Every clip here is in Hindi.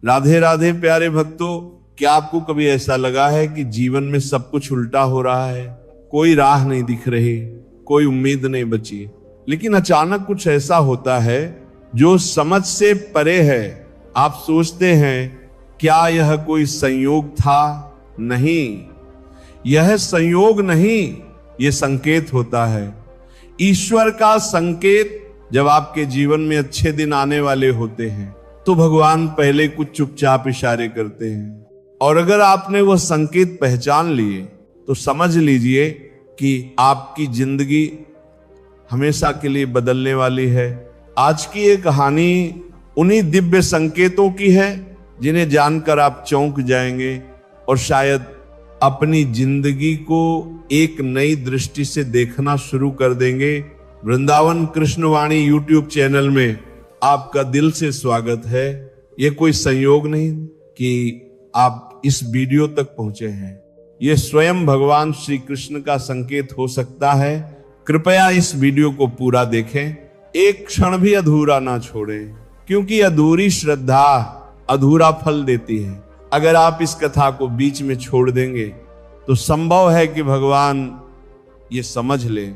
राधे राधे प्यारे भक्तों, क्या आपको कभी ऐसा लगा है कि जीवन में सब कुछ उल्टा हो रहा है? कोई राह नहीं दिख रही, कोई उम्मीद नहीं बची, लेकिन अचानक कुछ ऐसा होता है जो समझ से परे है। आप सोचते हैं क्या यह कोई संयोग था? नहीं, यह संयोग नहीं, यह संकेत होता है, ईश्वर का संकेत। जब आपके जीवन में अच्छे दिन आने वाले होते हैं तो भगवान पहले कुछ चुपचाप इशारे करते हैं, और अगर आपने वह संकेत पहचान लिए तो समझ लीजिए कि आपकी जिंदगी हमेशा के लिए बदलने वाली है। आज की ये कहानी उन्हीं दिव्य संकेतों की है जिन्हें जानकर आप चौंक जाएंगे और शायद अपनी जिंदगी को एक नई दृष्टि से देखना शुरू कर देंगे। वृंदावन कृष्णवाणी यूट्यूब चैनल में आपका दिल से स्वागत है। यह कोई संयोग नहीं कि आप इस वीडियो तक पहुंचे हैं, यह स्वयं भगवान श्री कृष्ण का संकेत हो सकता है। कृपया इस वीडियो को पूरा देखें, एक क्षण भी अधूरा ना छोड़ें, क्योंकि अधूरी श्रद्धा अधूरा फल देती है। अगर आप इस कथा को बीच में छोड़ देंगे तो संभव है कि भगवान ये समझ ले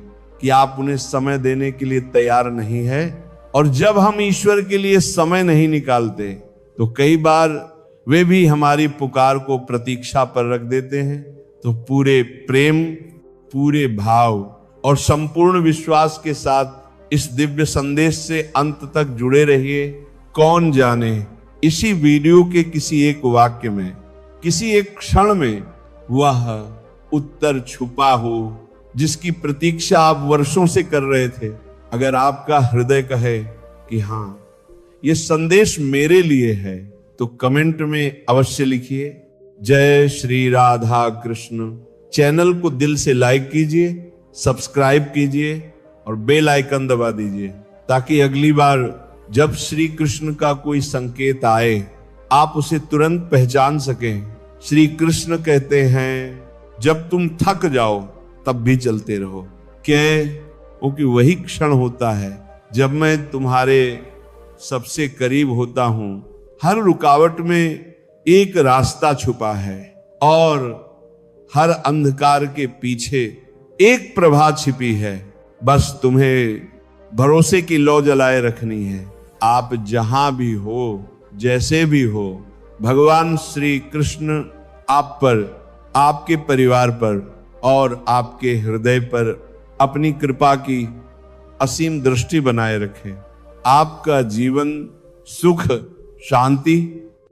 कि आप उन्हें समय देने के लिए तैयार नहीं है। और जब हम ईश्वर के लिए समय नहीं निकालते तो कई बार वे भी हमारी पुकार को प्रतीक्षा पर रख देते हैं। तो पूरे प्रेम, पूरे भाव और संपूर्ण विश्वास के साथ इस दिव्य संदेश से अंत तक जुड़े रहिए। कौन जाने इसी वीडियो के किसी एक वाक्य में, किसी एक क्षण में वह उत्तर छुपा हो जिसकी प्रतीक्षा आप वर्षों से कर रहे थे। अगर आपका हृदय कहे कि हाँ, यह संदेश मेरे लिए है, तो कमेंट में अवश्य लिखिए जय श्री राधा कृष्ण। चैनल को दिल से लाइक कीजिए, सब्सक्राइब कीजिए और बेल आइकन दबा दीजिए, ताकि अगली बार जब श्री कृष्ण का कोई संकेत आए आप उसे तुरंत पहचान सकें। श्री कृष्ण कहते हैं जब तुम थक जाओ तब भी चलते रहो, क्योंकि वही क्षण होता है जब मैं तुम्हारे सबसे करीब होता हूं। हर रुकावट में एक रास्ता छुपा है और हर अंधकार के पीछे एक प्रभा छिपी है। बस तुम्हें भरोसे की लौ जलाए रखनी है। आप जहां भी हो, जैसे भी हो, भगवान श्री कृष्ण आप पर, आपके परिवार पर और आपके हृदय पर अपनी कृपा की असीम दृष्टि बनाए रखें। आपका जीवन सुख, शांति,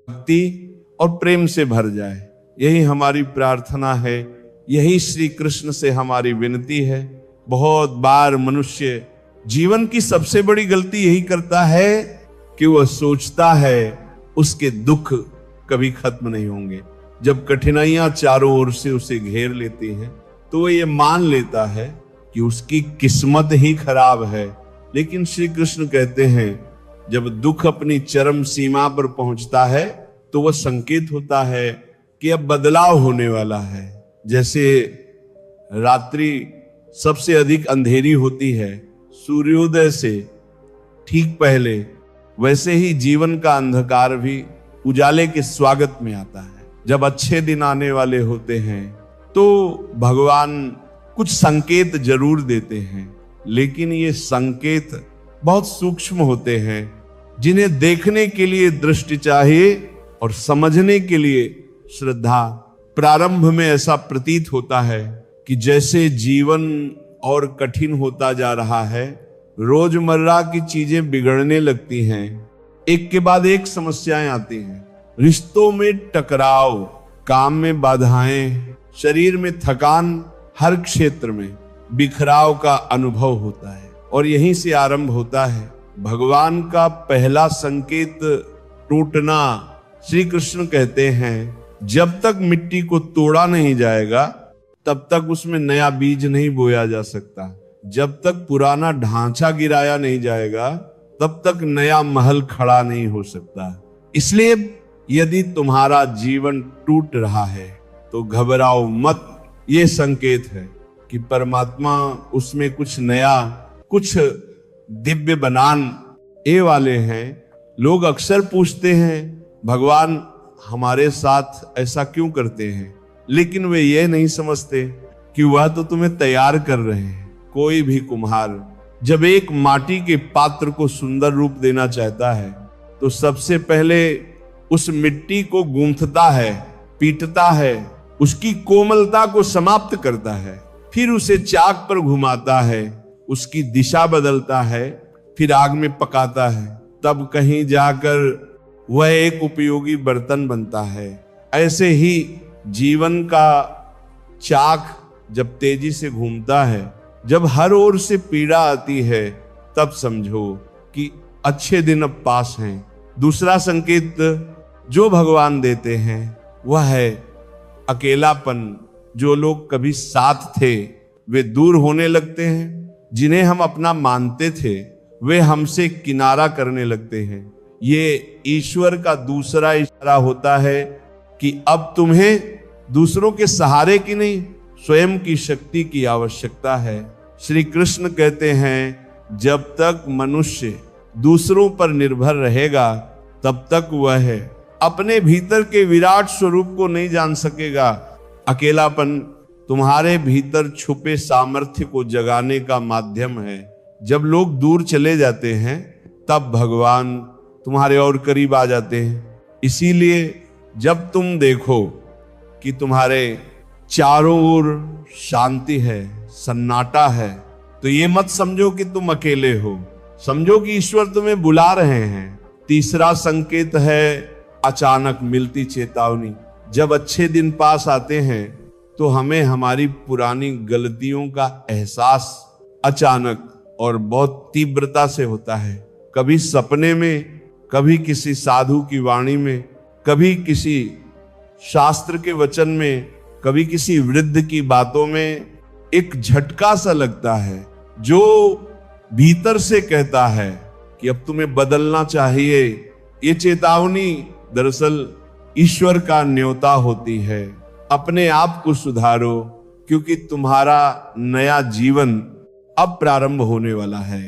भक्ति और प्रेम से भर जाए, यही हमारी प्रार्थना है, यही श्री कृष्ण से हमारी विनती है। बहुत बार मनुष्य जीवन की सबसे बड़ी गलती यही करता है कि वह सोचता है उसके दुख कभी खत्म नहीं होंगे। जब कठिनाइयां चारों ओर से उसे घेर लेती हैं तो वह यह मान लेता है कि उसकी किस्मत ही खराब है। लेकिन श्री कृष्ण कहते हैं जब दुख अपनी चरम सीमा पर पहुंचता है तो वह संकेत होता है कि अब बदलाव होने वाला है। जैसे रात्रि सबसे अधिक अंधेरी होती है सूर्योदय से ठीक पहले, वैसे ही जीवन का अंधकार भी उजाले के स्वागत में आता है। जब अच्छे दिन आने वाले होते हैं तो भगवान कुछ संकेत जरूर देते हैं, लेकिन ये संकेत बहुत सूक्ष्म होते हैं, जिन्हें देखने के लिए दृष्टि चाहिए और समझने के लिए श्रद्धा। प्रारंभ में ऐसा प्रतीत होता है कि जैसे जीवन और कठिन होता जा रहा है, रोजमर्रा की चीजें बिगड़ने लगती हैं, एक के बाद एक समस्याएं आती हैं, रिश्तों में टकराव, काम में बाधाएं, शरीर में थकान, हर क्षेत्र में बिखराव का अनुभव होता है। और यहीं से आरंभ होता है भगवान का पहला संकेत, टूटना। श्री कृष्ण कहते हैं जब तक मिट्टी को तोड़ा नहीं जाएगा तब तक उसमें नया बीज नहीं बोया जा सकता। जब तक पुराना ढांचा गिराया नहीं जाएगा तब तक नया महल खड़ा नहीं हो सकता। इसलिए यदि तुम्हारा जीवन टूट रहा है तो घबराओ मत। ये संकेत है कि परमात्मा उसमें कुछ नया, कुछ दिव्य बनाने वाले हैं। लोग अक्सर पूछते हैं भगवान हमारे साथ ऐसा क्यों करते हैं, लेकिन वे ये नहीं समझते कि वह तो तुम्हें तैयार कर रहे हैं। कोई भी कुम्हार जब एक माटी के पात्र को सुंदर रूप देना चाहता है तो सबसे पहले उस मिट्टी को गूंथता है, पीटता है, उसकी कोमलता को समाप्त करता है, फिर उसे चाक पर घुमाता है, उसकी दिशा बदलता है, फिर आग में पकाता है, तब कहीं जाकर वह एक उपयोगी बर्तन बनता है। ऐसे ही जीवन का चाक जब तेजी से घूमता है, जब हर ओर से पीड़ा आती है, तब समझो कि अच्छे दिन अब पास हैं। दूसरा संकेत जो भगवान देते हैं वह है अकेलापन। जो लोग कभी साथ थे वे दूर होने लगते हैं, जिन्हें हम अपना मानते थे वे हमसे किनारा करने लगते हैं। ये ईश्वर का दूसरा इशारा होता है कि अब तुम्हें दूसरों के सहारे की नहीं, स्वयं की शक्ति की आवश्यकता है। श्री कृष्ण कहते हैं जब तक मनुष्य दूसरों पर निर्भर रहेगा तब तक वह अपने भीतर के विराट स्वरूप को नहीं जान सकेगा। अकेलापन तुम्हारे भीतर छुपे सामर्थ्य को जगाने का माध्यम है। जब लोग दूर चले जाते हैं तब भगवान तुम्हारे और करीब आ जाते हैं। इसीलिए जब तुम देखो कि तुम्हारे चारों ओर शांति है, सन्नाटा है, तो ये मत समझो कि तुम अकेले हो, समझो कि ईश्वर तुम्हें बुला रहे हैं। तीसरा संकेत है अचानक मिलती चेतावनी। जब अच्छे दिन पास आते हैं तो हमें हमारी पुरानी गलतियों का एहसास अचानक और बहुत तीव्रता से होता है। कभी सपने में, कभी किसी साधु की वाणी में, कभी किसी शास्त्र के वचन में, कभी किसी वृद्ध की बातों में एक झटका सा लगता है जो भीतर से कहता है कि अब तुम्हें बदलना चाहिए। ये चेतावनी दरअसल ईश्वर का न्योता होती है। अपने आप को सुधारो क्योंकि तुम्हारा नया जीवन अब प्रारंभ होने वाला है।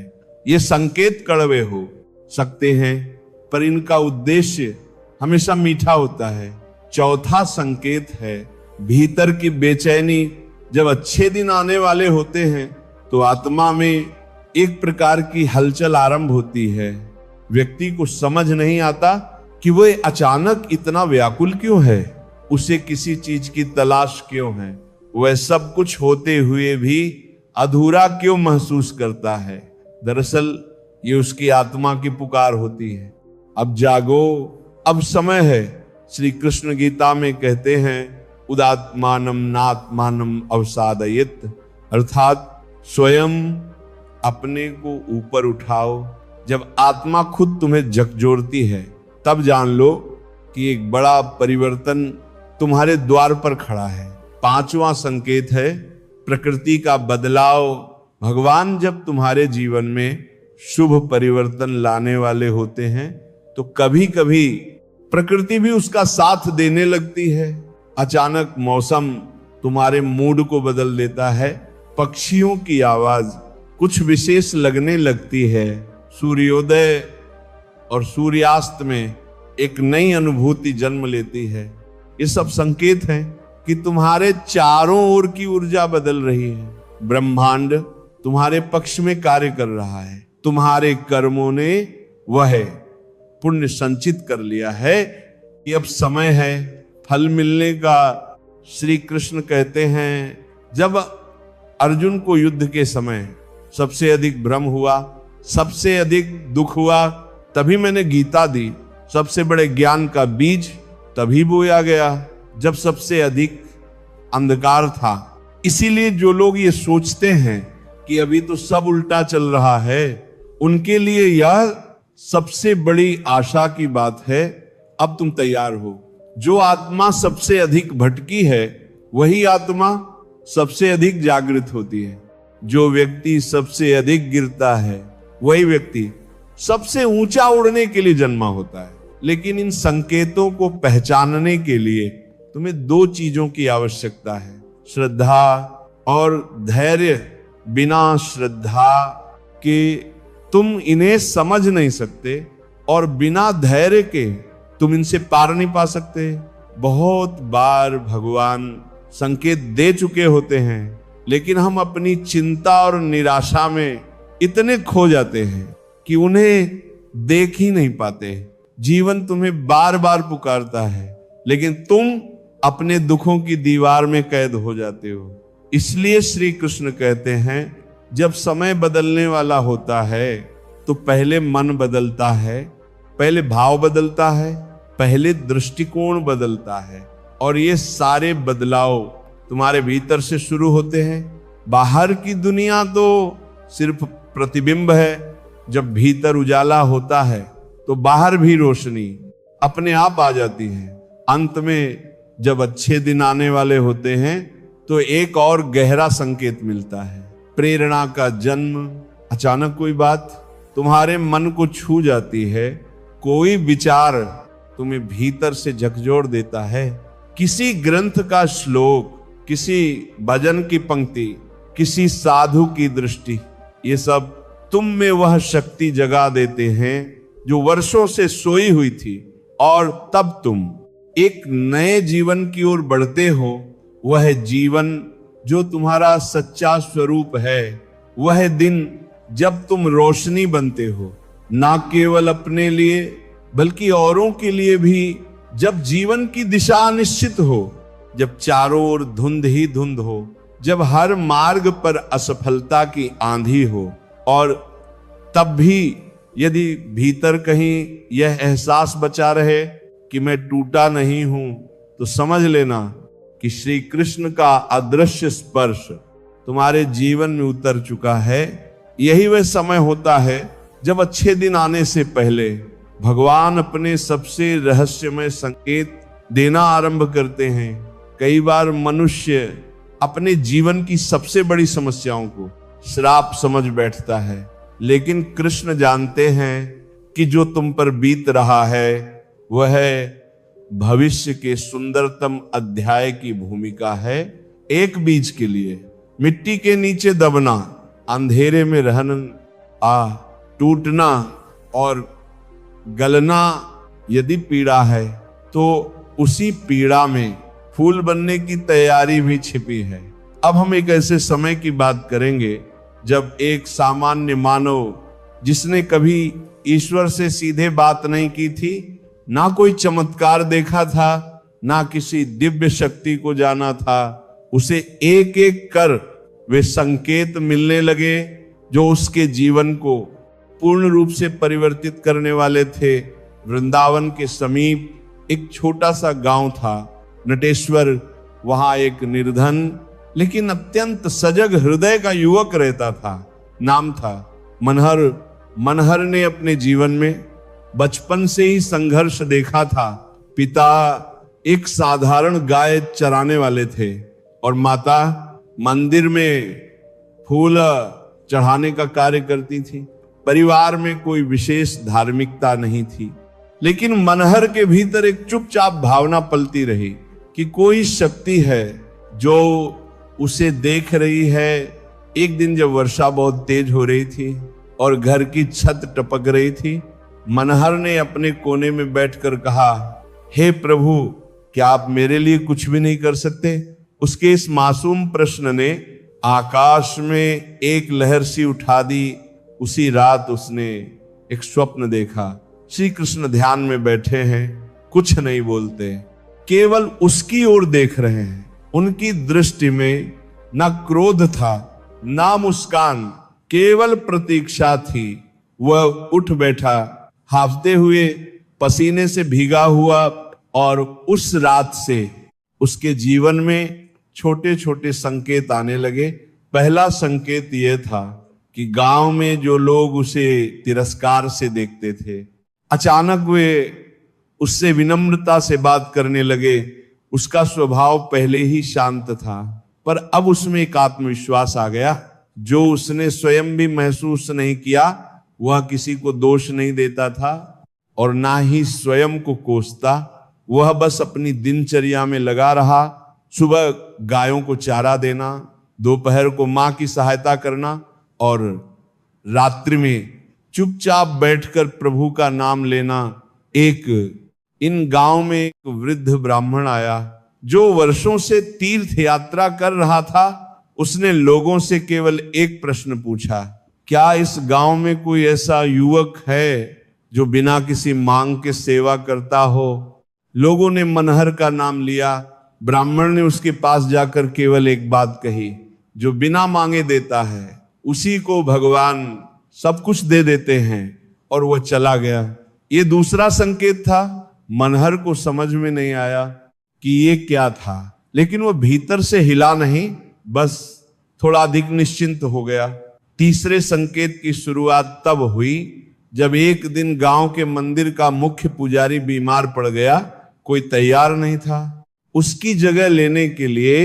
ये संकेत कड़वे हो सकते हैं पर इनका उद्देश्य हमेशा मीठा होता है। चौथा संकेत है भीतर की बेचैनी। जब अच्छे दिन आने वाले होते हैं तो आत्मा में एक प्रकार की हलचल आरंभ होती है। व्यक्ति को समझ नहीं आता कि वह अचानक इतना व्याकुल क्यों है, उसे किसी चीज की तलाश क्यों है, वह सब कुछ होते हुए भी अधूरा क्यों महसूस करता है। दरअसल ये उसकी आत्मा की पुकार होती है। अब जागो, अब समय है। श्री कृष्ण गीता में कहते हैं उदात्मानम नात्मानम अवसादयित, अर्थात स्वयं अपने को ऊपर उठाओ। जब आत्मा खुद तुम्हें झकझोरती है तब जान लो कि एक बड़ा परिवर्तन तुम्हारे द्वार पर खड़ा है। पांचवा संकेत है प्रकृति का बदलाव। भगवान जब तुम्हारे जीवन में शुभ परिवर्तन लाने वाले होते हैं तो कभी कभी प्रकृति भी उसका साथ देने लगती है। अचानक मौसम तुम्हारे मूड को बदल देता है। पक्षियों की आवाज कुछ विशेष लगने लगती है। सूर्योदय और सूर्यास्त में एक नई अनुभूति जन्म लेती है। ये सब संकेत हैं कि तुम्हारे चारों ओर की ऊर्जा बदल रही है। ब्रह्मांड तुम्हारे पक्ष में कार्य कर रहा है। तुम्हारे कर्मों ने वह पुण्य संचित कर लिया है कि अब समय है फल मिलने का। श्री कृष्ण कहते हैं जब अर्जुन को युद्ध के समय सबसे अधिक भ्रम हुआ, सबसे अधिक दुख हुआ, तभी मैंने गीता दी। सबसे बड़े ज्ञान का बीज तभी बोया गया जब सबसे अधिक अंधकार था। इसीलिए जो लोग ये सोचते हैं कि अभी तो सब उल्टा चल रहा है, उनके लिए यह सबसे बड़ी आशा की बात है। अब तुम तैयार हो। जो आत्मा सबसे अधिक भटकी है वही आत्मा सबसे अधिक जागृत होती है। जो व्यक्ति सबसे अधिक गिरता है वही व्यक्ति सबसे ऊंचा उड़ने के लिए जन्मा होता है। लेकिन इन संकेतों को पहचानने के लिए तुम्हें दो चीजों की आवश्यकता है, श्रद्धा और धैर्य। बिना श्रद्धा के तुम इन्हें समझ नहीं सकते और बिना धैर्य के तुम इनसे पार नहीं पा सकते। बहुत बार भगवान संकेत दे चुके होते हैं, लेकिन हम अपनी चिंता और निराशा में इतने खो जाते हैं कि उन्हें देख ही नहीं पाते। जीवन तुम्हें बार बार पुकारता है, लेकिन तुम अपने दुखों की दीवार में कैद हो जाते हो। इसलिए श्री कृष्ण कहते हैं, जब समय बदलने वाला होता है तो पहले मन बदलता है, पहले भाव बदलता है, पहले दृष्टिकोण बदलता है। और ये सारे बदलाव तुम्हारे भीतर से शुरू होते हैं। बाहर की दुनिया तो सिर्फ प्रतिबिंब है। जब भीतर उजाला होता है तो बाहर भी रोशनी अपने आप आ जाती है। अंत में जब अच्छे दिन आने वाले होते हैं तो एक और गहरा संकेत मिलता है, प्रेरणा का जन्म। अचानक कोई बात तुम्हारे मन को छू जाती है, कोई विचार तुम्हें भीतर से झकझोर देता है। किसी ग्रंथ का श्लोक, किसी भजन की पंक्ति, किसी साधु की दृष्टि, ये सब तुम में वह शक्ति जगा देते हैं जो वर्षों से सोई हुई थी। और तब तुम एक नए जीवन की ओर बढ़ते हो। वह जीवन जो तुम्हारा सच्चा स्वरूप है, वह दिन जब तुम रोशनी बनते हो, ना केवल अपने लिए बल्कि औरों के लिए भी। जब जीवन की दिशा निश्चित हो, जब चारों ओर धुंध ही धुंध हो, जब हर मार्ग पर असफलता की आंधी हो, और तब भी यदि भीतर कहीं यह एहसास बचा रहे कि मैं टूटा नहीं हूं, तो समझ लेना कि श्री कृष्ण का अदृश्य स्पर्श तुम्हारे जीवन में उतर चुका है। यही वह समय होता है जब अच्छे दिन आने से पहले भगवान अपने सबसे रहस्यमय संकेत देना आरंभ करते हैं। कई बार मनुष्य अपने जीवन की सबसे बड़ी समस्याओं को श्राप समझ बैठता है, लेकिन कृष्ण जानते हैं कि जो तुम पर बीत रहा है वह भविष्य के सुंदरतम अध्याय की भूमिका है। एक बीज के लिए मिट्टी के नीचे दबना, अंधेरे में रहना, टूटना और गलना यदि पीड़ा है, तो उसी पीड़ा में फूल बनने की तैयारी भी छिपी है। अब हम एक ऐसे समय की बात करेंगे जब एक सामान्य मानव, जिसने कभी ईश्वर से सीधे बात नहीं की थी, ना कोई चमत्कार देखा था, ना किसी दिव्य शक्ति को जाना था, उसे एक एक कर वे संकेत मिलने लगे जो उसके जीवन को पूर्ण रूप से परिवर्तित करने वाले थे। वृंदावन के समीप एक छोटा सा गांव था, नटेश्वर। वहां एक निर्धन लेकिन अत्यंत सजग हृदय का युवक रहता था। नाम था मनहर। मनहर ने अपने जीवन में बचपन से ही संघर्ष देखा था। पिता एक साधारण गाय चराने वाले थे और माता मंदिर में फूल चढ़ाने का कार्य करती थी। परिवार में कोई विशेष धार्मिकता नहीं थी, लेकिन मनहर के भीतर एक चुपचाप भावना पलती रही कि कोई शक्ति है जो उसे देख रही है। एक दिन जब वर्षा बहुत तेज हो रही थी और घर की छत टपक रही थी, मनहर ने अपने कोने में बैठकर कहा, हे प्रभु, क्या आप मेरे लिए कुछ भी नहीं कर सकते? उसके इस मासूम प्रश्न ने आकाश में एक लहर सी उठा दी। उसी रात उसने एक स्वप्न देखा। श्री कृष्ण ध्यान में बैठे हैं, कुछ नहीं बोलते, केवल उसकी ओर देख रहे हैं। उनकी दृष्टि में ना क्रोध था, ना मुस्कान, केवल प्रतीक्षा थी। वह उठ बैठा, हाफते हुए, पसीने से भीगा हुआ, और उस रात से उसके जीवन में छोटे छोटे संकेत आने लगे। पहला संकेत यह था कि गांव में जो लोग उसे तिरस्कार से देखते थे, अचानक वे उससे विनम्रता से बात करने लगे। उसका स्वभाव पहले ही शांत था, पर अब उसमें एक आत्मविश्वास आ गया जो उसने स्वयं भी महसूस नहीं किया। वह किसी को दोष नहीं देता था और ना ही स्वयं को कोसता। वह बस अपनी दिनचर्या में लगा रहा। सुबह गायों को चारा देना, दोपहर को मां की सहायता करना और रात्रि में चुपचाप बैठकर प्रभु का नाम लेना। एक इन गांव में एक वृद्ध ब्राह्मण आया जो वर्षों से तीर्थ यात्रा कर रहा था। उसने लोगों से केवल एक प्रश्न पूछा, क्या इस गांव में कोई ऐसा युवक है जो बिना किसी मांग के सेवा करता हो? लोगों ने मनहर का नाम लिया। ब्राह्मण ने उसके पास जाकर केवल एक बात कही, जो बिना मांगे देता है उसी को भगवान सब कुछ दे देते हैं, और वह चला गया। ये दूसरा संकेत था। मनहर को समझ में नहीं आया कि ये क्या था, लेकिन वह भीतर से हिला नहीं, बस थोड़ा अधिक निश्चिंत हो गया। तीसरे संकेत की शुरुआत तब हुई जब एक दिन गांव के मंदिर का मुख्य पुजारी बीमार पड़ गया। कोई तैयार नहीं था। उसकी जगह लेने के लिए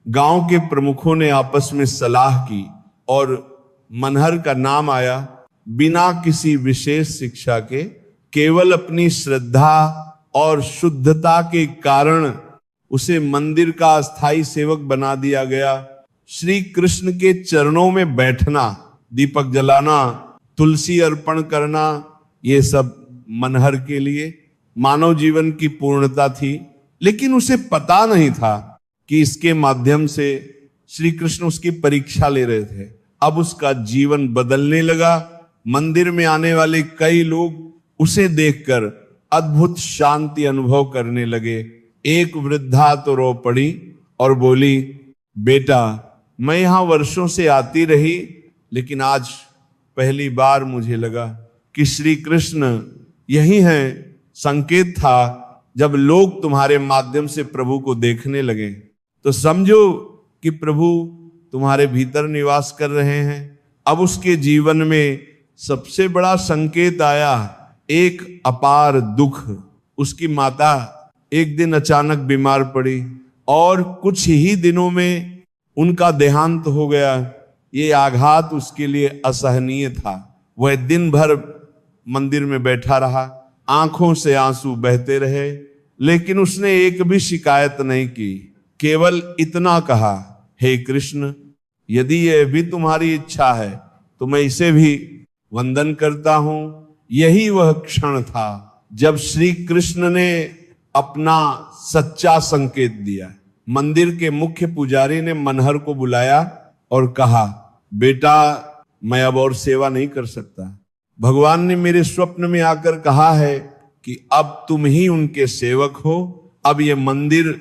गांव के प्रमुखों ने आपस में सलाह की और मनहर का नाम आया। बिना किसी विशेष शिक्षा के, केवल अपनी श्रद्धा और शुद्धता के कारण उसे मंदिर का अस्थाई सेवक बना दिया गया। श्री कृष्ण के चरणों में बैठना, दीपक जलाना, तुलसी अर्पण करना, ये सब मनहर के लिए मानव जीवन की पूर्णता थी। लेकिन उसे पता नहीं था कि इसके माध्यम से श्री कृष्ण उसकी परीक्षा ले रहे थे। अब उसका जीवन बदलने लगा। मंदिर में आने वाले कई लोग उसे देखकर अद्भुत शांति अनुभव करने लगे। एक वृद्धा तो रो पड़ी और बोली, बेटा, मैं यहां वर्षों से आती रही, लेकिन आज पहली बार मुझे लगा कि श्री कृष्ण यही है। संकेत था जब लोग तुम्हारे माध्यम से प्रभु को देखने लगे तो समझो कि प्रभु तुम्हारे भीतर निवास कर रहे हैं। अब उसके जीवन में सबसे बड़ा संकेत आया, एक अपार दुख। उसकी माता एक दिन अचानक बीमार पड़ी और कुछ ही दिनों में उनका देहांत हो गया। ये आघात उसके लिए असहनीय था। वह दिन भर मंदिर में बैठा रहा, आंखों से आंसू बहते रहे, लेकिन उसने एक भी शिकायत नहीं की। केवल इतना कहा, हे कृष्ण, यदि यह भी तुम्हारी इच्छा है तो मैं इसे भी वंदन करता हूं। यही वह क्षण था जब श्री कृष्ण ने अपना सच्चा संकेत दिया। मंदिर के मुख्य पुजारी ने मनहर को बुलाया और कहा, बेटा, मैं अब और सेवा नहीं कर सकता। भगवान ने मेरे स्वप्न में आकर कहा है कि अब तुम ही उनके सेवक हो। अब ये मंदिर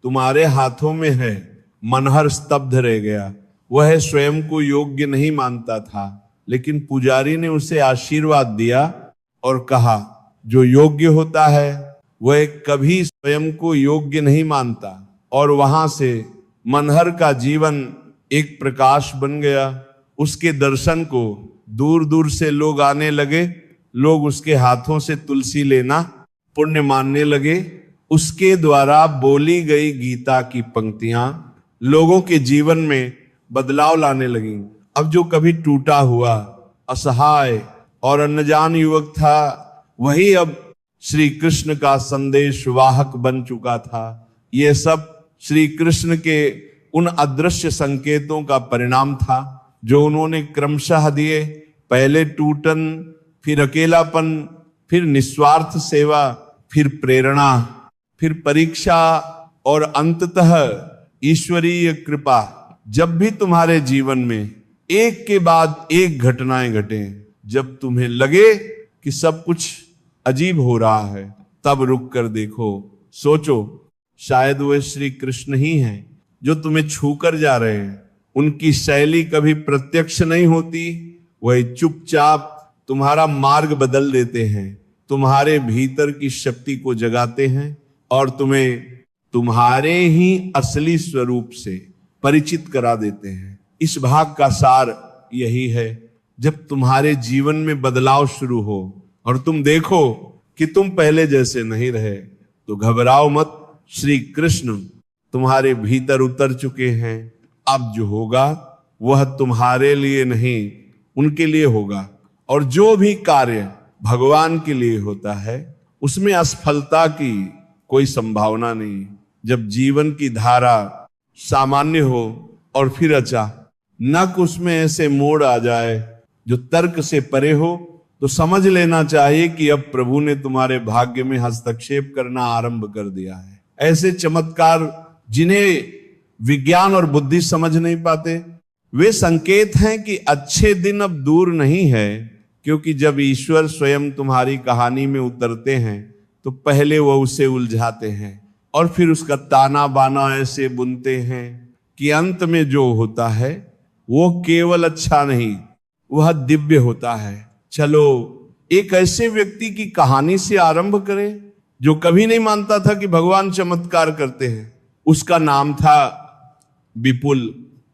तुम्हारे हाथों में है। मनहर स्तब्ध रह गया। वह स्वयं को योग्य नहीं मानता था, लेकिन पुजारी ने उसे आशीर्वाद दिया और कहा, जो योग्य होता है वह कभी स्वयं को योग्य नहीं मानता। और वहां से मनहर का जीवन एक प्रकाश बन गया। उसके दर्शन को दूर दूर से लोग आने लगे। लोग उसके हाथों से तुलसी लेना पुण्य मानने लगे। उसके द्वारा बोली गई गीता की पंक्तियां लोगों के जीवन में बदलाव लाने लगी। अब जो कभी टूटा हुआ, असहाय और अनजान युवक था, वही अब श्री कृष्ण का संदेश वाहक बन चुका था। यह सब श्री कृष्ण के उन अदृश्य संकेतों का परिणाम था जो उन्होंने क्रमशः दिए। पहले टूटन, फिर अकेलापन, फिर निस्वार्थ सेवा, फिर प्रेरणा, फिर परीक्षा और अंततः ईश्वरीय कृपा। जब भी तुम्हारे जीवन में एक के बाद एक घटनाएं घटे, जब तुम्हें लगे कि सब कुछ अजीब हो रहा है, तब रुक कर देखो, सोचो, शायद वे श्री कृष्ण ही हैं जो तुम्हें छूकर जा रहे हैं। उनकी शैली कभी प्रत्यक्ष नहीं होती, वह चुपचाप तुम्हारा मार्ग बदल देते हैं, तुम्हारे भीतर की शक्ति को जगाते हैं और तुम्हें तुम्हारे ही असली स्वरूप से परिचित करा देते हैं। इस भाग का सार यही है, जब तुम्हारे जीवन में बदलाव शुरू हो और तुम देखो कि तुम पहले जैसे नहीं रहे, तो घबराओ मत। श्री कृष्ण तुम्हारे भीतर उतर चुके हैं। अब जो होगा वह तुम्हारे लिए नहीं, उनके लिए होगा। और जो भी कार्य भगवान के लिए होता है, उसमें असफलता की कोई संभावना नहीं। जब जीवन की धारा सामान्य हो और फिर अचानक उसमें ऐसे मोड़ आ जाए जो तर्क से परे हो, तो समझ लेना चाहिए कि अब प्रभु ने तुम्हारे भाग्य में हस्तक्षेप करना आरंभ कर दिया है। ऐसे चमत्कार जिन्हें विज्ञान और बुद्धि समझ नहीं पाते, वे संकेत हैं कि अच्छे दिन अब दूर नहीं है, क्योंकि जब ईश्वर स्वयं तुम्हारी कहानी में उतरते हैं तो पहले वह उसे उलझाते हैं और फिर उसका ताना बाना ऐसे बुनते हैं कि अंत में जो होता है वो केवल अच्छा नहीं, वह दिव्य होता है। चलो एक ऐसे व्यक्ति की कहानी से आरंभ करें जो कभी नहीं मानता था कि भगवान चमत्कार करते हैं। उसका नाम था विपुल।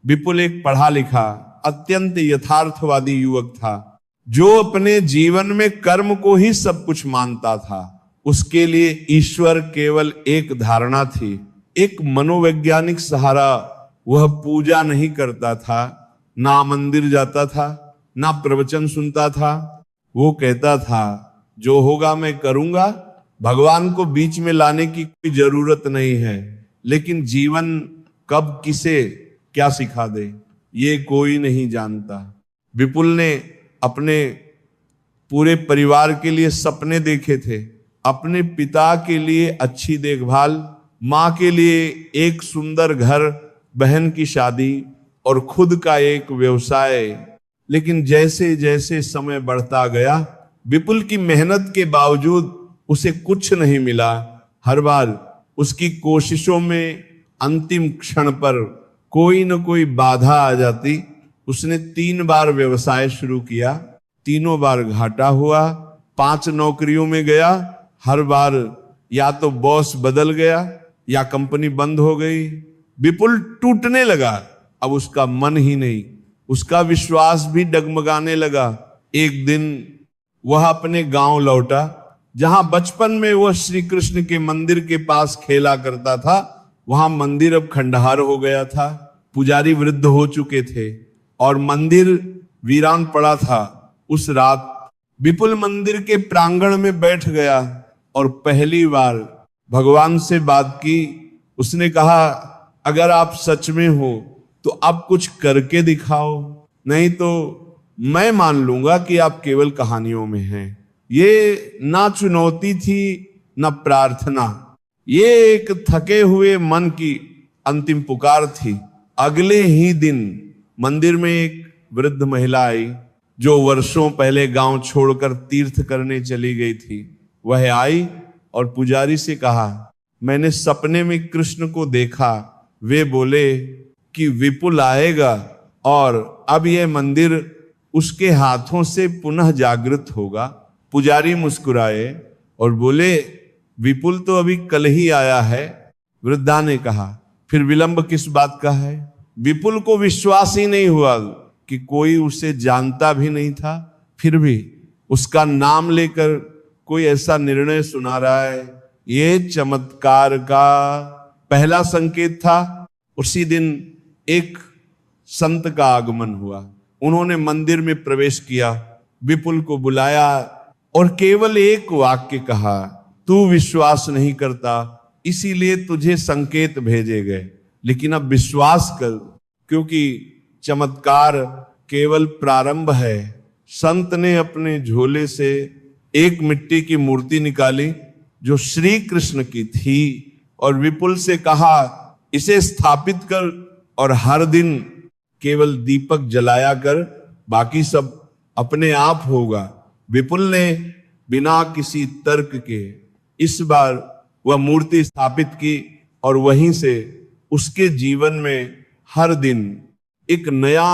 विपुल एक पढ़ा लिखा अत्यंत यथार्थवादी युवक था, जो अपने जीवन में कर्म को ही सब कुछ मानता था। उसके लिए ईश्वर केवल एक धारणा थी, एक मनोवैज्ञानिक सहारा। वह पूजा नहीं करता था, ना मंदिर जाता था, ना प्रवचन सुनता था। वो कहता था जो होगा मैं करूंगा, भगवान को बीच में लाने की कोई जरूरत नहीं है, लेकिन जीवन कब किसे क्या सिखा दे ये कोई नहीं जानता। विपुल ने अपने पूरे परिवार के लिए सपने देखे थे, अपने पिता के लिए अच्छी देखभाल, माँ के लिए एक सुंदर घर, बहन की शादी और खुद का एक व्यवसाय। लेकिन जैसे जैसे समय बढ़ता गया, विपुल की मेहनत के बावजूद उसे कुछ नहीं मिला। हर बार उसकी कोशिशों में अंतिम क्षण पर कोई न कोई बाधा आ जाती। उसने 3 बार व्यवसाय शुरू किया, तीनों बार घाटा हुआ। 5 नौकरियों में गया, हर बार या तो बॉस बदल गया या कंपनी बंद हो गई। विपुल टूटने लगा, अब उसका मन ही नहीं, उसका विश्वास भी डगमगाने लगा। एक दिन वह अपने गांव लौटा, जहां बचपन में वह श्री कृष्ण के मंदिर के पास खेला करता था। वहां मंदिर अब खंडहर हो गया था, पुजारी वृद्ध हो चुके थे और मंदिर वीरान पड़ा था। उस रात विपुल मंदिर के प्रांगण में बैठ गया और पहली बार भगवान से बात की। उसने कहा, अगर आप सच में हो तो अब कुछ करके दिखाओ, नहीं तो मैं मान लूंगा कि आप केवल कहानियों में हैं। ये ना चुनौती थी ना प्रार्थना, ये एक थके हुए मन की अंतिम पुकार थी। अगले ही दिन मंदिर में एक वृद्ध महिला आई, जो वर्षों पहले गांव छोड़कर तीर्थ करने चली गई थी। वह आई और पुजारी से कहा, मैंने सपने में कृष्ण को देखा, वे बोले कि विपुल आएगा और अब यह मंदिर उसके हाथों से पुनः जागृत होगा। पुजारी मुस्कुराए और बोले, विपुल तो अभी कल ही आया है। वृद्धा ने कहा, फिर विलंब किस बात का है? विपुल को विश्वास ही नहीं हुआ कि कोई उसे जानता भी नहीं था, फिर भी उसका नाम लेकर कोई ऐसा निर्णय सुना रहा है। ये चमत्कार का पहला संकेत था। उसी दिन एक संत का आगमन हुआ। उन्होंने मंदिर में प्रवेश किया, विपुल को बुलाया और केवल एक वाक्य कहा, तू विश्वास नहीं करता इसीलिए तुझे संकेत भेजे गए, लेकिन अब विश्वास कर, क्योंकि चमत्कार केवल प्रारंभ है। संत ने अपने झोले से एक मिट्टी की मूर्ति निकाली जो श्री कृष्ण की थी और विपुल से कहा, इसे स्थापित कर और हर दिन केवल दीपक जलाया कर, बाकी सब अपने आप होगा। विपुल ने बिना किसी तर्क के इस बार वह मूर्ति स्थापित की और वहीं से उसके जीवन में हर दिन एक नया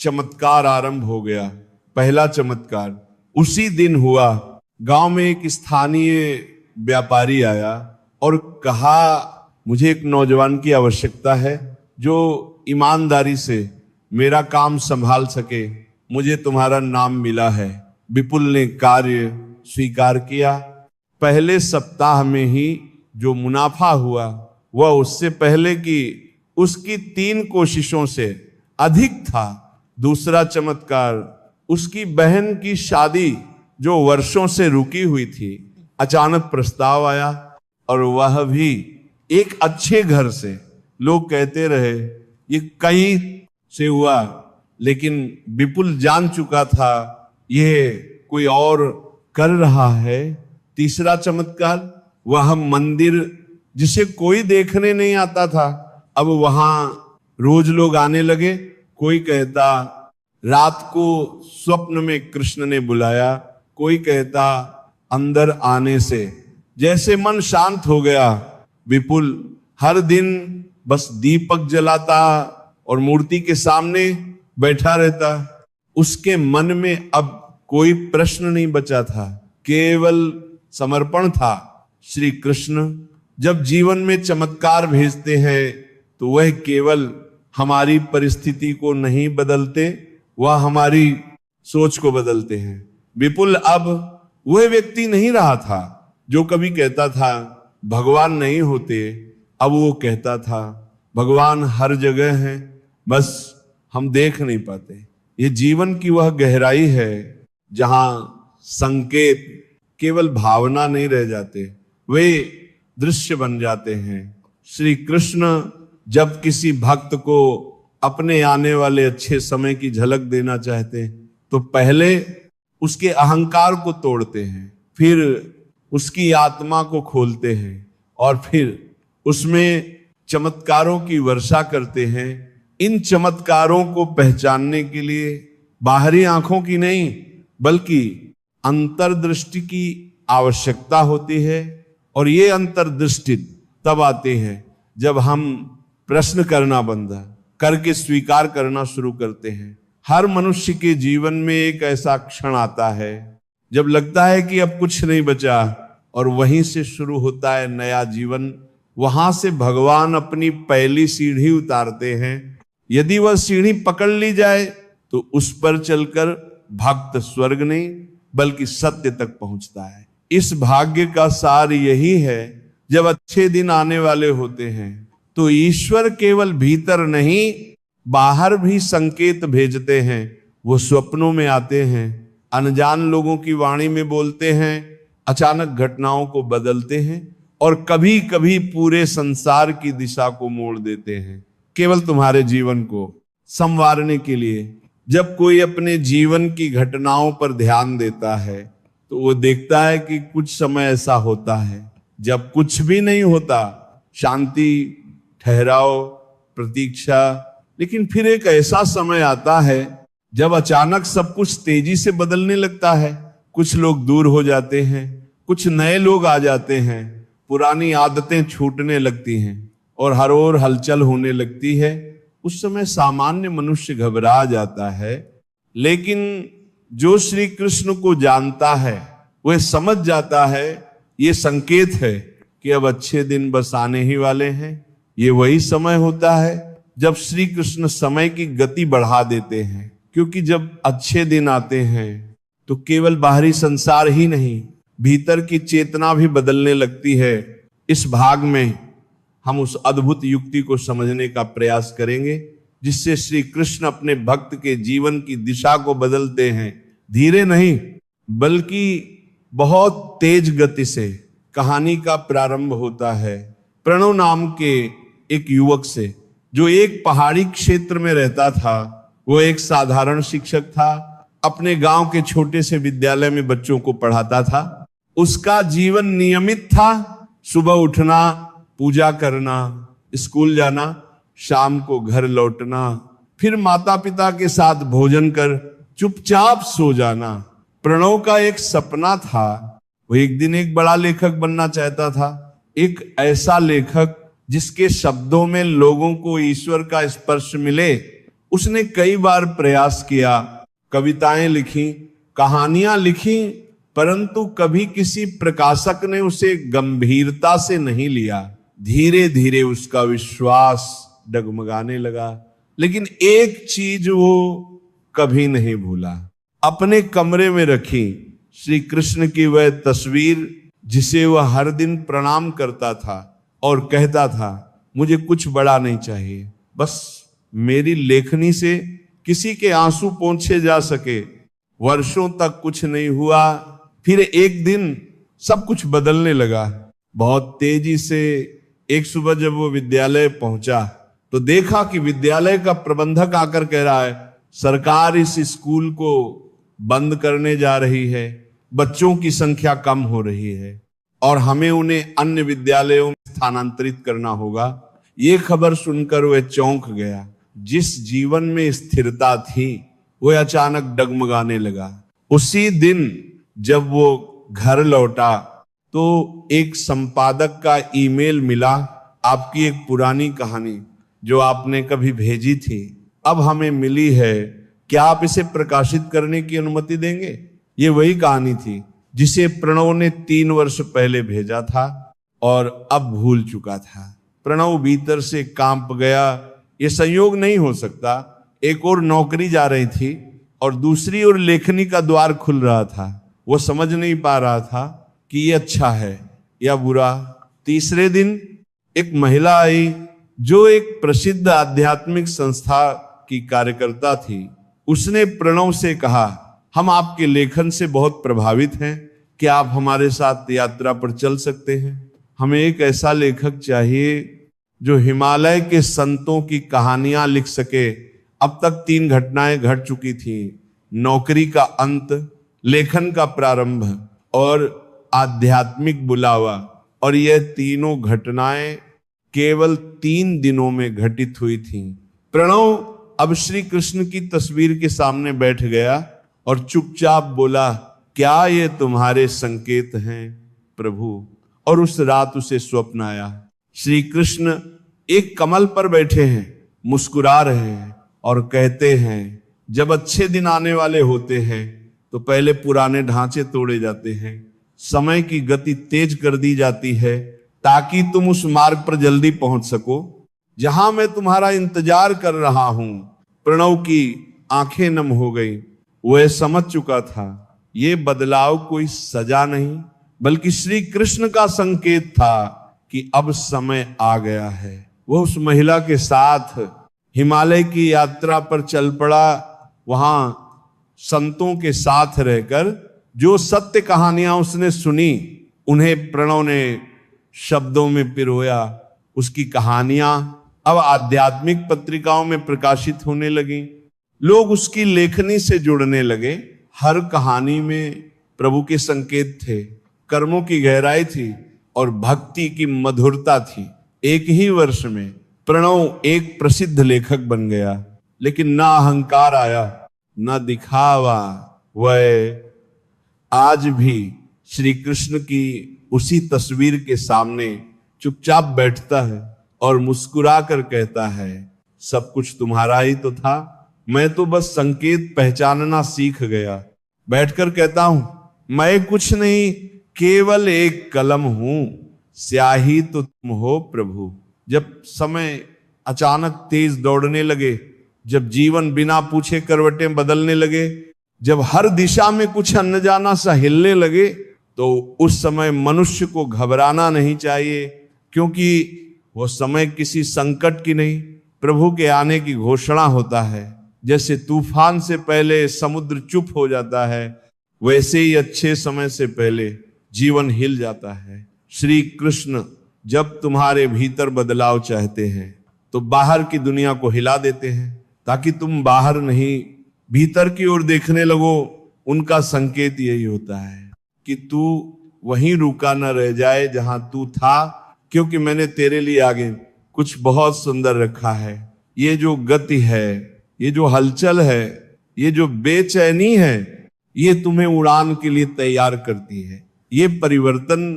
चमत्कार आरंभ हो गया। पहला चमत्कार उसी दिन हुआ। गांव में एक स्थानीय व्यापारी आया और कहा, मुझे एक नौजवान की आवश्यकता है जो ईमानदारी से मेरा काम संभाल सके, मुझे तुम्हारा नाम मिला है। विपुल ने कार्य स्वीकार किया। पहले सप्ताह में ही जो मुनाफा हुआ वह उससे पहले की उसकी 3 कोशिशों से अधिक था। दूसरा चमत्कार, उसकी बहन की शादी जो वर्षों से रुकी हुई थी, अचानक प्रस्ताव आया और वह भी एक अच्छे घर से। लोग कहते रहे ये कहीं से हुआ, लेकिन विपुल जान चुका था ये कोई और कर रहा है। तीसरा चमत्कार, वह मंदिर जिसे कोई देखने नहीं आता था, अब वहां रोज लोग आने लगे। कोई कहता रात को स्वप्न में कृष्ण ने बुलाया, कोई कहता अंदर आने से। जैसे मन शांत हो गया, विपुल हर दिन बस दीपक जलाता और मूर्ति के सामने बैठा रहता। उसके मन में अब कोई प्रश्न नहीं बचा था, केवल समर्पण था। श्री कृष्ण जब जीवन में चमत्कार भेजते हैं तो वह केवल हमारी परिस्थिति को नहीं बदलते, वह हमारी सोच को बदलते हैं। विपुल अब वह व्यक्ति नहीं रहा था जो कभी कहता था भगवान नहीं होते। अब वो कहता था भगवान हर जगह है, बस हम देख नहीं पाते। ये जीवन की वह गहराई है जहां संकेत केवल भावना नहीं रह जाते, वे दृश्य बन जाते हैं। श्री कृष्ण जब किसी भक्त को अपने आने वाले अच्छे समय की झलक देना चाहते हैं तो पहले उसके अहंकार को तोड़ते हैं, फिर उसकी आत्मा को खोलते हैं और फिर उसमें चमत्कारों की वर्षा करते हैं। इन चमत्कारों को पहचानने के लिए बाहरी आंखों की नहीं बल्कि अंतर्दृष्टि की आवश्यकता होती है। और ये अंतर्दृष्टि तब आती है जब हम प्रश्न करना बंद करके स्वीकार करना शुरू करते हैं। हर मनुष्य के जीवन में एक ऐसा क्षण आता है जब लगता है कि अब कुछ नहीं बचा, और वहीं से शुरू होता है नया जीवन। वहां से भगवान अपनी पहली सीढ़ी उतारते हैं। यदि वह सीढ़ी पकड़ ली जाए तो उस पर चलकर भक्त स्वर्ग नहीं बल्कि सत्य तक पहुंचता है। इस भाग्य का सार यही है, जब अच्छे दिन आने वाले होते हैं तो ईश्वर केवल भीतर नहीं बाहर भी संकेत भेजते हैं। वो स्वप्नों में आते हैं, अनजान लोगों की वाणी में बोलते हैं, अचानक घटनाओं को बदलते हैं और कभी कभी पूरे संसार की दिशा को मोड़ देते हैं, केवल तुम्हारे जीवन को संवारने के लिए। जब कोई अपने जीवन की घटनाओं पर ध्यान देता है तो वो देखता है कि कुछ समय ऐसा होता है जब कुछ भी नहीं होता, शांति, ठहराव, प्रतीक्षा। लेकिन फिर एक ऐसा समय आता है जब अचानक सब कुछ तेजी से बदलने लगता है। कुछ लोग दूर हो जाते हैं, कुछ नए लोग आ जाते हैं, पुरानी आदतें छूटने लगती हैं और हर ओर हलचल होने लगती है। उस समय सामान्य मनुष्य घबरा जाता है, लेकिन जो श्री कृष्ण को जानता है वह समझ जाता है ये संकेत है कि अब अच्छे दिन बस आने ही वाले हैं। ये वही समय होता है जब श्री कृष्ण समय की गति बढ़ा देते हैं, क्योंकि जब अच्छे दिन आते हैं तो केवल बाहरी संसार ही नहीं, भीतर की चेतना भी बदलने लगती है। इस भाग में हम उस अद्भुत युक्ति को समझने का प्रयास करेंगे जिससे श्री कृष्ण अपने भक्त के जीवन की दिशा को बदलते हैं। धीरे नहीं बल्कि बहुत तेज गति से। कहानी का प्रारंभ होता है प्रणव नाम के एक युवक से, जो एक पहाड़ी क्षेत्र में रहता था। वो एक साधारण शिक्षक था, अपने गांव के छोटे से विद्यालय में बच्चों को पढ़ाता था। उसका जीवन नियमित था, सुबह उठना, पूजा करना, स्कूल जाना, शाम को घर लौटना, फिर माता पिता के साथ भोजन कर चुपचाप सो जाना। प्रणव का एक सपना था, वो एक दिन एक बड़ा लेखक बनना चाहता था। एक ऐसा लेखक जिसके शब्दों में लोगों को ईश्वर का स्पर्श मिले। उसने कई बार प्रयास किया, कविताएं लिखी, कहानियां लिखी, परंतु कभी किसी प्रकाशक ने उसे गंभीरता से नहीं लिया। धीरे धीरे उसका विश्वास डगमगाने लगा, लेकिन एक चीज वो कभी नहीं भूला। अपने कमरे में रखी श्री कृष्ण की वह तस्वीर जिसे वह हर दिन प्रणाम करता था और कहता था, मुझे कुछ बड़ा नहीं चाहिए, बस मेरी लेखनी से किसी के आंसू पोंछे जा सके। वर्षों तक कुछ नहीं हुआ, फिर एक दिन सब कुछ बदलने लगा। बहुत तेजी से एक सुबह जब वो विद्यालय पहुंचा तो देखा कि विद्यालय का प्रबंधक आकर कह रहा है, सरकार इस स्कूल को बंद करने जा रही है, बच्चों की संख्या कम हो रही है और हमें उन्हें अन्य विद्यालयों में स्थानांतरित करना होगा। ये खबर सुनकर वह चौंक गया। जिस जीवन में स्थिरता थी वह अचानक डगमगाने लगा। उसी दिन जब वो घर लौटा तो एक संपादक का ईमेल मिला, आपकी एक पुरानी कहानी जो आपने कभी भेजी थी अब हमें मिली है, क्या आप इसे प्रकाशित करने की अनुमति देंगे? ये वही कहानी थी जिसे प्रणव ने 3 वर्ष पहले भेजा था और अब भूल चुका था। प्रणव भीतर से कांप गया। ये संयोग नहीं हो सकता। एक और नौकरी जा रही थी और दूसरी ओर लेखनी का द्वार खुल रहा था। वो समझ नहीं पा रहा था कि ये अच्छा है या बुरा। तीसरे दिन एक महिला आई जो एक प्रसिद्ध आध्यात्मिक संस्था की कार्यकर्ता थी। उसने प्रणव से कहा, हम आपके लेखन से बहुत प्रभावित हैं, क्या आप हमारे साथ यात्रा पर चल सकते हैं? हमें एक ऐसा लेखक चाहिए जो हिमालय के संतों की कहानियां लिख सके। अब तक 3 घटनाएं घट चुकी थी, नौकरी का अंत, लेखन का प्रारंभ और आध्यात्मिक बुलावा, और यह तीनों घटनाएं केवल 3 दिनों में घटित हुई थीं। प्रणव अब श्री कृष्ण की तस्वीर के सामने बैठ गया और चुपचाप बोला, क्या ये तुम्हारे संकेत हैं प्रभु? और उस रात उसे स्वप्न आया। श्री कृष्ण एक कमल पर बैठे हैं, मुस्कुरा रहे हैं और कहते हैं, जब अच्छे दिन आने वाले होते हैं तो पहले पुराने ढांचे तोड़े जाते हैं, समय की गति तेज कर दी जाती है ताकि तुम उस मार्ग पर जल्दी पहुंच सको जहां मैं तुम्हारा इंतजार कर रहा हूं। प्रणव की आंखें नम हो गई। वह समझ चुका था ये बदलाव कोई सजा नहीं बल्कि श्री कृष्ण का संकेत था कि अब समय आ गया है। वह उस महिला के साथ हिमालय की यात्रा पर चल पड़ा। वहां संतों के साथ रहकर जो सत्य कहानियां उसने सुनी उन्हें प्रणव ने शब्दों में पिरोया। उसकी कहानियां अब आध्यात्मिक पत्रिकाओं में प्रकाशित होने लगी। लोग उसकी लेखनी से जुड़ने लगे। हर कहानी में प्रभु के संकेत थे, कर्मों की गहराई थी और भक्ति की मधुरता थी। एक ही वर्ष में प्रणव एक प्रसिद्ध लेखक बन गया, लेकिन ना अहंकार आया ना दिखावा। वह आज भी श्री कृष्ण की उसी तस्वीर के सामने चुपचाप बैठता है और मुस्कुरा कर कहता है, सब कुछ तुम्हारा ही तो था, मैं तो बस संकेत पहचानना सीख गया। बैठकर कहता हूं, मैं कुछ नहीं, केवल एक कलम हूं, स्याही तो तुम हो प्रभु। जब समय अचानक तेज दौड़ने लगे, जब जीवन बिना पूछे करवटें बदलने लगे, जब हर दिशा में कुछ अनजाना सा हिलने लगे, तो उस समय मनुष्य को घबराना नहीं चाहिए, क्योंकि वो समय किसी संकट की नहीं, प्रभु के आने की घोषणा होता है। जैसे तूफान से पहले समुद्र चुप हो जाता है, वैसे ही अच्छे समय से पहले जीवन हिल जाता है। श्री कृष्ण जब तुम्हारे भीतर बदलाव चाहते हैं तो बाहर की दुनिया को हिला देते हैं, ताकि तुम बाहर नहीं भीतर की ओर देखने लगो। उनका संकेत यही होता है कि तू वहीं रुका न रह जाए जहां तू था, क्योंकि मैंने तेरे लिए आगे कुछ बहुत सुंदर रखा है। ये जो गति है, ये जो हलचल है, ये जो बेचैनी है, ये तुम्हें उड़ान के लिए तैयार करती है। ये परिवर्तन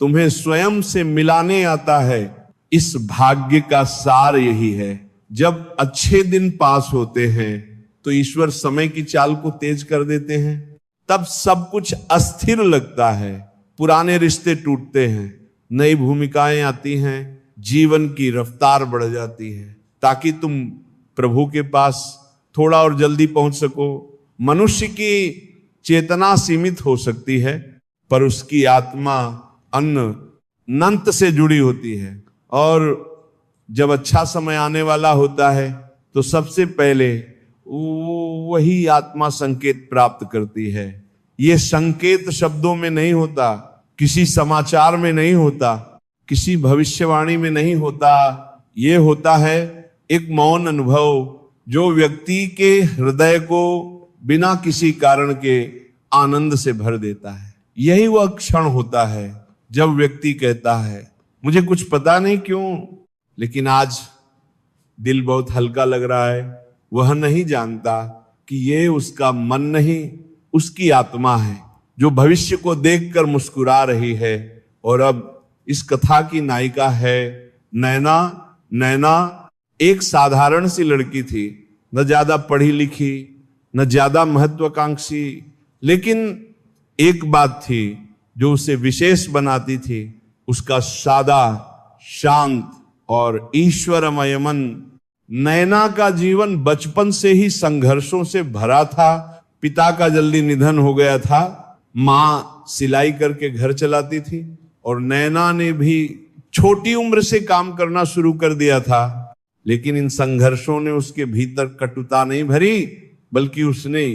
तुम्हें स्वयं से मिलाने आता है। इस भाग्य का सार यही है। जब अच्छे दिन पास होते हैं तो ईश्वर समय की चाल को तेज कर देते हैं। तब सब कुछ अस्थिर लगता है, पुराने रिश्ते टूटते हैं, नई भूमिकाएं आती हैं, जीवन की रफ्तार बढ़ जाती है, ताकि तुम प्रभु के पास थोड़ा और जल्दी पहुंच सको। मनुष्य की चेतना सीमित हो सकती है, पर उसकी आत्मा अनंत से जुड़ी होती है। और जब अच्छा समय आने वाला होता है तो सबसे पहले वही आत्मा संकेत प्राप्त करती है। ये संकेत शब्दों में नहीं होता, किसी समाचार में नहीं होता, किसी भविष्यवाणी में नहीं होता। ये होता है एक मौन अनुभव जो व्यक्ति के हृदय को बिना किसी कारण के आनंद से भर देता है। यही वह क्षण होता है जब व्यक्ति कहता है मुझे कुछ पता नहीं क्यों, लेकिन आज दिल बहुत हल्का लग रहा है। वह नहीं जानता कि ये उसका मन नहीं, उसकी आत्मा है जो भविष्य को देखकर मुस्कुरा रही है। और अब इस कथा की नायिका है नैना। नैना एक साधारण सी लड़की थी, न ज्यादा पढ़ी लिखी, न ज्यादा महत्वाकांक्षी, लेकिन एक बात थी जो उसे विशेष बनाती थी, उसका सादा, शांत और ईश्वरमय मन। नैना का जीवन बचपन से ही संघर्षों से भरा था। पिता का जल्दी निधन हो गया था, माँ सिलाई करके घर चलाती थी और नैना ने भी छोटी उम्र से काम करना शुरू कर दिया था। लेकिन इन संघर्षों ने उसके भीतर कटुता नहीं भरी, बल्कि उसने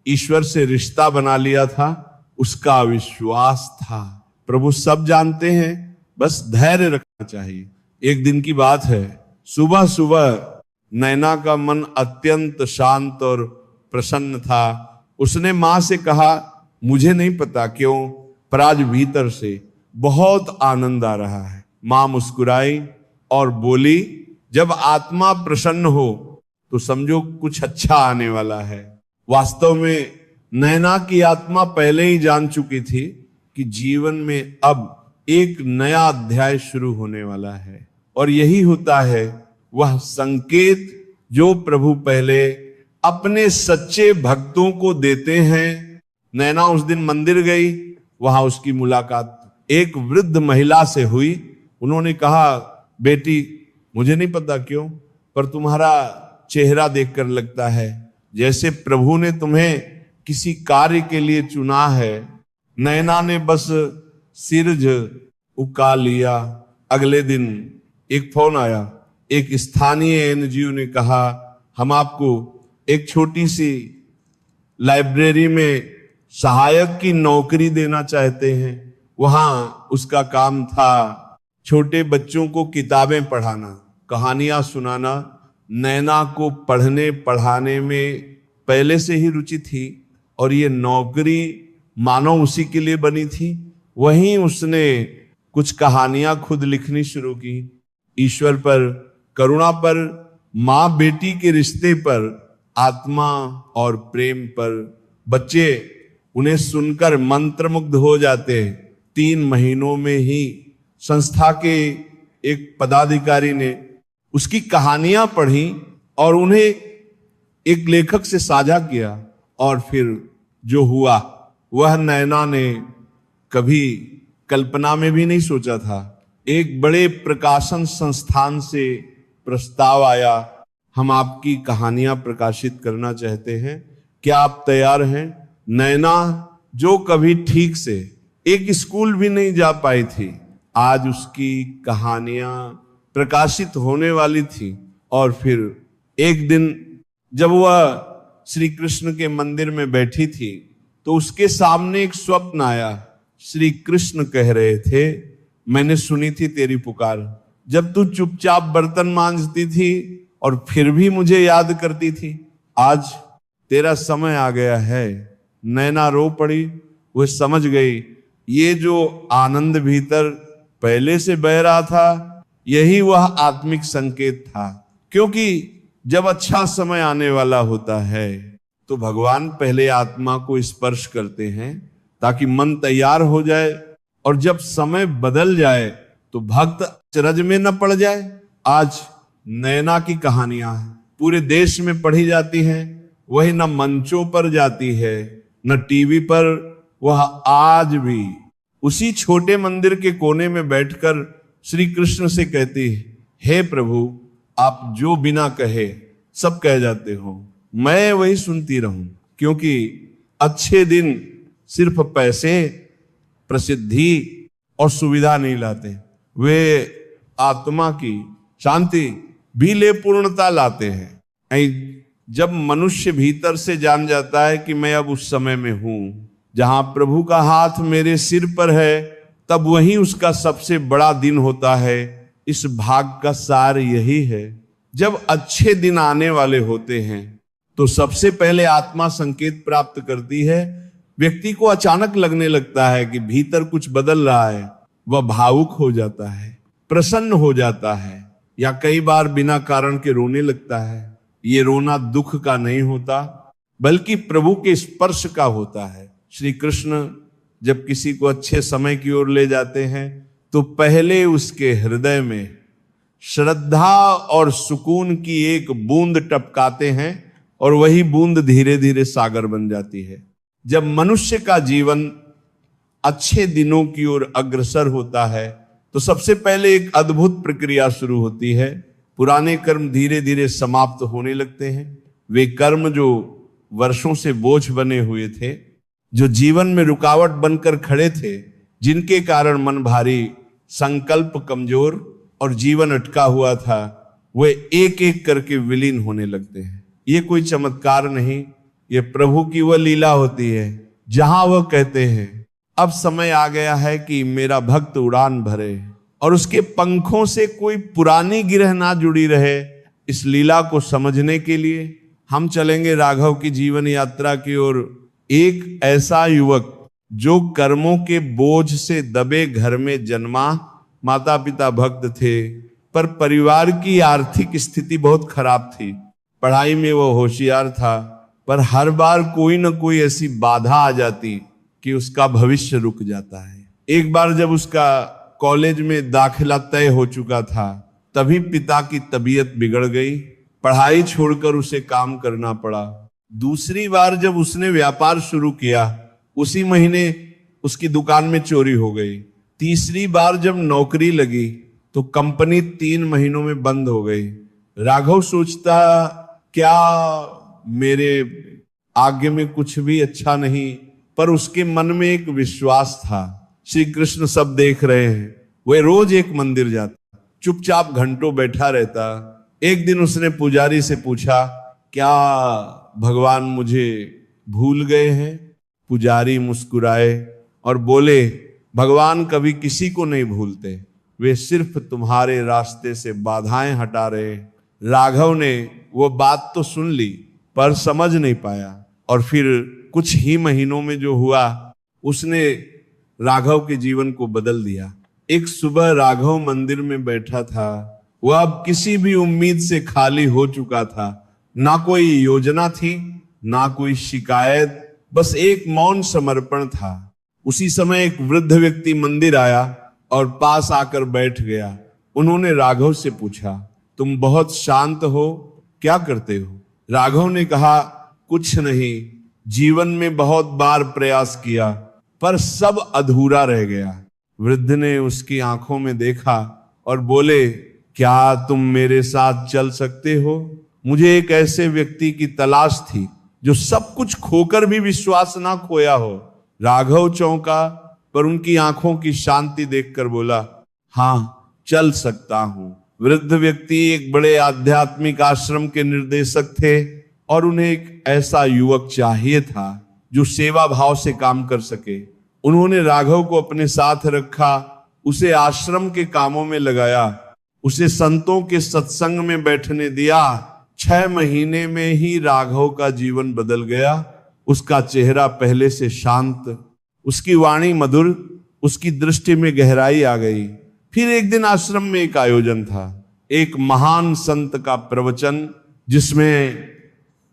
ईश्वर से रिश्ता बना लिया था। उसका विश्वास था। प्रभु सब जानते हैं, बस धैर्य रखना चाहिए। एक दिन की बात है, सुबह सुबह नैना का मन अत्यंत शांत और प्रसन्न था। उसने मां से कहा मुझे नहीं पता क्यों, पर आज भीतर से बहुत आनंद आ रहा है। मां मुस्कुराई और बोली जब आत्मा प्रसन्न हो तो समझो कुछ अच्छा आने वाला है। वास्तव में नैना की आत्मा पहले ही जान चुकी थी कि जीवन में अब एक नया अध्याय शुरू होने वाला है। और यही होता है वह संकेत जो प्रभु पहले अपने सच्चे भक्तों को देते हैं। नैना उस दिन मंदिर गई, वहां उसकी मुलाकात एक वृद्ध महिला से हुई। उन्होंने कहा बेटी मुझे नहीं पता क्यों, पर तुम्हारा चेहरा देखकर लगता है जैसे प्रभु ने तुम्हें किसी कार्य के लिए चुना है। नैना ने बस सिर उका लिया। अगले दिन एक फोन आया। एक स्थानीय एनजीओ ने कहा हम आपको एक छोटी सी लाइब्रेरी में सहायक की नौकरी देना चाहते हैं। वहां उसका काम था छोटे बच्चों को किताबें पढ़ाना, कहानियां सुनाना। नैना को पढ़ने पढ़ाने में पहले से ही रुचि थी और ये नौकरी मानो उसी के लिए बनी थी। वहीं उसने कुछ कहानियां खुद लिखनी शुरू की। ईश्वर पर, करुणा पर, माँ बेटी के रिश्ते पर, आत्मा और प्रेम पर। बच्चे उन्हें सुनकर मंत्रमुग्ध हो जाते। 3 महीनों में ही संस्था के एक पदाधिकारी ने उसकी कहानियां पढ़ी और उन्हें एक लेखक से साझा किया। और फिर जो हुआ वह नैना ने कभी कल्पना में भी नहीं सोचा था। एक बड़े प्रकाशन संस्थान से प्रस्ताव आया, हम आपकी कहानियां प्रकाशित करना चाहते हैं, क्या आप तैयार हैं? नैना जो कभी ठीक से एक स्कूल भी नहीं जा पाई थी, आज उसकी कहानियां प्रकाशित होने वाली थी। और फिर एक दिन जब वह श्री कृष्ण के मंदिर में बैठी थी तो उसके सामने एक स्वप्न आया। श्री कृष्ण कह रहे थे मैंने सुनी थी तेरी पुकार, जब तू चुपचाप बर्तन मांजती थी और फिर भी मुझे याद करती थी। आज तेरा समय आ गया है। नैना रो पड़ी। वह समझ गई ये जो आनंद भीतर पहले से बह रहा था यही वह आत्मिक संकेत था। क्योंकि जब अच्छा समय आने वाला होता है तो भगवान पहले आत्मा को स्पर्श करते हैं ताकि मन तैयार हो जाए, और जब समय बदल जाए तो भक्त अचरज में न पड़ जाए। आज नैना की कहानियां पूरे देश में पढ़ी जाती हैं। वही न मंचों पर जाती है न टीवी पर। वह आज भी उसी छोटे मंदिर के कोने में बैठकर श्री कृष्ण से कहती है, हे प्रभु आप जो बिना कहे सब कह जाते हो, मैं वही सुनती रहूं। क्योंकि अच्छे दिन सिर्फ पैसे, प्रसिद्धि और सुविधा नहीं लाते, वे आत्मा की शांति भी ले पूर्णता लाते हैं। जब मनुष्य भीतर से जान जाता है कि मैं अब उस समय में हूं जहां प्रभु का हाथ मेरे सिर पर है, तब वही उसका सबसे बड़ा दिन होता है। इस भाग का सार यही है। जब अच्छे दिन आने वाले होते हैं तो सबसे पहले आत्मा संकेत प्राप्त करती है। व्यक्ति को अचानक लगने लगता है कि भीतर कुछ बदल रहा है, वह भावुक हो जाता है, प्रसन्न हो जाता है, या कई बार बिना कारण के रोने लगता है। ये रोना दुख का नहीं होता, बल्कि प्रभु के स्पर्श का होता है। श्री कृष्ण जब किसी को अच्छे समय की ओर ले जाते हैं तो पहले उसके हृदय में श्रद्धा और सुकून की एक बूंद टपकाते हैं, और वही बूंद धीरे धीरे सागर बन जाती है। जब मनुष्य का जीवन अच्छे दिनों की ओर अग्रसर होता है तो सबसे पहले एक अद्भुत प्रक्रिया शुरू होती है। पुराने कर्म धीरे धीरे समाप्त होने लगते हैं। वे कर्म जो वर्षों से बोझ बने हुए थे, जो जीवन में रुकावट बनकर खड़े थे, जिनके कारण मन भारी, संकल्प कमजोर और जीवन अटका हुआ था, वे एक एक करके विलीन होने लगते हैं। ये कोई चमत्कार नहीं, ये प्रभु की वह लीला होती है जहां वह कहते हैं अब समय आ गया है कि मेरा भक्त उड़ान भरे और उसके पंखों से कोई पुरानी गिरह ना जुड़ी रहे। इस लीला को समझने के लिए हम चलेंगे राघव की जीवन यात्रा की ओर। एक ऐसा युवक जो कर्मों के बोझ से दबे घर में जन्मा, माता पिता भक्त थे, पर परिवार की आर्थिक स्थिति बहुत खराब थी। पढ़ाई में वो होशियार था, पर हर बार कोई न कोई ऐसी बाधा आ जाती कि उसका भविष्य रुक जाता है। एक बार जब उसका कॉलेज में दाखिला तय हो चुका था, तभी पिता की तबीयत बिगड़ गई, पढ़ाई छोड़कर उसे काम करना पड़ा। दूसरी बार जब उसने व्यापार शुरू किया, उसी महीने उसकी दुकान में चोरी हो गई। तीसरी बार जब नौकरी लगी तो कंपनी 3 महीनों में बंद हो गई। राघव सोचता, क्या मेरे आगे में कुछ भी अच्छा नहीं, पर उसके मन में एक विश्वास था, श्री कृष्ण सब देख रहे हैं। वह रोज एक मंदिर जाता, चुपचाप घंटों बैठा रहता। एक दिन उसने पुजारी से पूछा, क्या भगवान मुझे भूल गए हैं? पुजारी मुस्कुराए और बोले, भगवान कभी किसी को नहीं भूलते, वे सिर्फ तुम्हारे रास्ते से बाधाएं हटा रहे। राघव ने वो बात तो सुन ली पर समझ नहीं पाया, और फिर कुछ ही महीनों में जो हुआ उसने राघव के जीवन को बदल दिया। एक सुबह राघव मंदिर में बैठा था। वह अब किसी भी उम्मीद से खाली हो चुका था। ना कोई योजना थी, ना कोई शिकायत, बस एक मौन समर्पण था। उसी समय एक वृद्ध व्यक्ति मंदिर आया और पास आकर बैठ गया। उन्होंने राघव से पूछा, तुम बहुत शांत हो, क्या करते हो? राघव ने कहा, कुछ नहीं, जीवन में बहुत बार प्रयास किया पर सब अधूरा रह गया। वृद्ध ने उसकी आंखों में देखा और बोले, क्या तुम मेरे साथ चल सकते हो? मुझे एक ऐसे व्यक्ति की तलाश थी जो सब कुछ खोकर भी विश्वास ना खोया हो। राघव चौंका, पर उनकी आंखों की शांति देखकर बोला, हाँ, चल सकता हूं। वृद्ध व्यक्ति एक बड़े आध्यात्मिक आश्रम के निर्देशक थे और उन्हें एक ऐसा युवक चाहिए था जो सेवा भाव से काम कर सके। उन्होंने राघव को अपने साथ रखा, उसे आश्रम के कामों में लगाया, उसे संतों के सत्संग में बैठने दिया। 6 महीने में ही राघव का जीवन बदल गया। उसका चेहरा पहले से शांत, उसकी वाणी मधुर, उसकी दृष्टि में गहराई आ गई। फिर एक दिन आश्रम में एक आयोजन था, एक महान संत का प्रवचन, जिसमें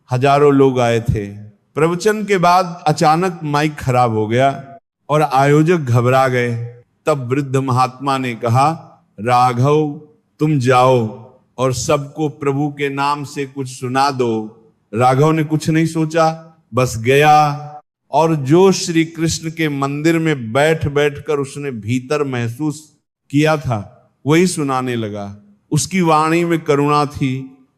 हजारों लोग आए थे। प्रवचन के बाद अचानक माइक खराब हो गया और आयोजक घबरा गए। तब वृद्ध महात्मा ने कहा, राघव, तुम जाओ और सबको प्रभु के नाम से कुछ सुना दो। राघव ने कुछ नहीं सोचा, बस गया और जो श्री कृष्ण के मंदिर में बैठ बैठकर उसने भीतर महसूस किया था वही सुनाने लगा। उसकी वाणी में करुणा थी,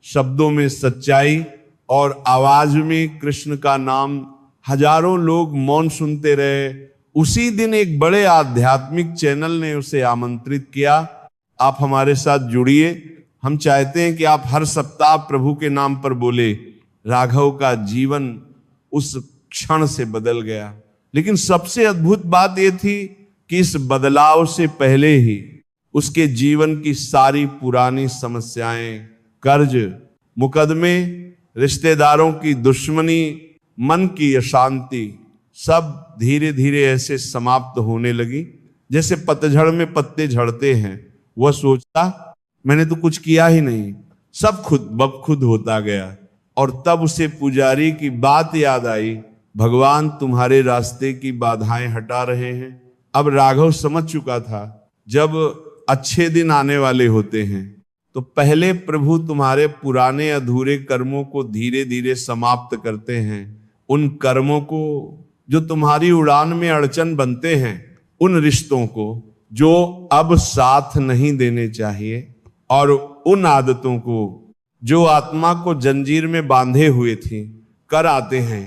शब्दों में सच्चाई और आवाज में कृष्ण का नाम। हजारों लोग मौन सुनते रहे। उसी दिन एक बड़े आध्यात्मिक चैनल ने उसे आमंत्रित किया, आप हमारे साथ जुड़िए, हम चाहते हैं कि आप हर सप्ताह प्रभु के नाम पर बोले। राघव का जीवन उस क्षण से बदल गया। लेकिन सबसे अद्भुत बात यह थी कि इस बदलाव से पहले ही उसके जीवन की सारी पुरानी समस्याएं, कर्ज, मुकदमे रिश्तेदारों की दुश्मनी, मन की अशांति सब धीरे धीरे ऐसे समाप्त होने लगी जैसे पतझड़ में पत्ते झड़ते हैं। वह सोचता मैंने तो कुछ किया ही नहीं, सब खुद ब खुद होता गया। और तब उसे पुजारी की बात याद आई, भगवान तुम्हारे रास्ते की बाधाएं हटा रहे हैं। अब राघव समझ चुका था जब अच्छे दिन आने वाले होते हैं तो पहले प्रभु तुम्हारे पुराने अधूरे कर्मों को धीरे धीरे समाप्त करते हैं। उन कर्मों को जो तुम्हारी उड़ान में अड़चन बनते हैं, उन रिश्तों को जो अब साथ नहीं देने चाहिए, और उन आदतों को जो आत्मा को जंजीर में बांधे हुए थी, कर आते हैं